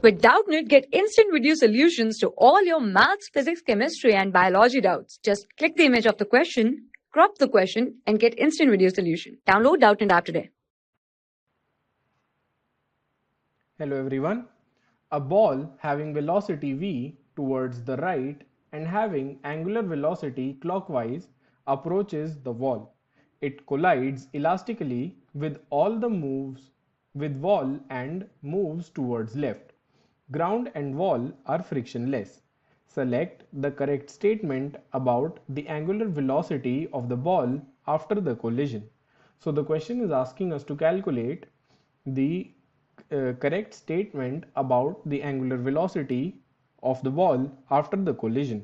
With Doubtnut, get instant video solutions to all your maths, physics, chemistry, and biology doubts. Just click the image of the question, crop the question, and get instant video solution. Download Doubtnut app today. Hello everyone. A ball having velocity v towards the right and having angular velocity clockwise approaches the wall. It collides elastically with all the moves with wall and moves towards left. Ground and wall are frictionless. Select the correct statement about the angular velocity of the ball after the collision. So the question is asking us to calculate the correct statement about the angular velocity of the ball after the collision.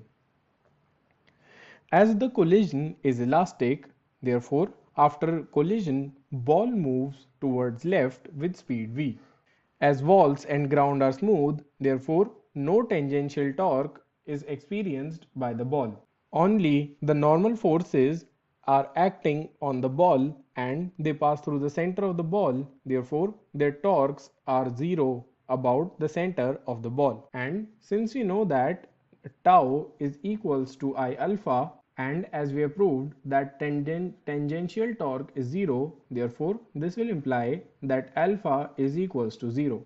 As the collision is elastic, therefore after collision ball moves towards left with speed v. As walls and ground are smooth, therefore no tangential torque is experienced by the ball. Only the normal forces are acting on the ball and they pass through the center of the ball, therefore their torques are zero about the center of the ball. And since we know that tau is equals to I alpha, and as we have proved that tangential torque is 0, therefore this will imply that alpha is equals to 0.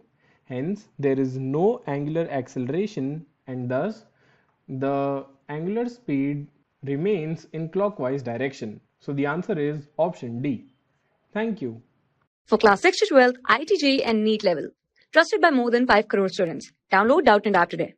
Hence there is no angular acceleration and thus the angular speed remains in clockwise direction. So the answer is option D. Thank you. For class 6 to 12, IIT JEE and NEET level. Trusted by more than 5 crore students. Download Doubtnut app today.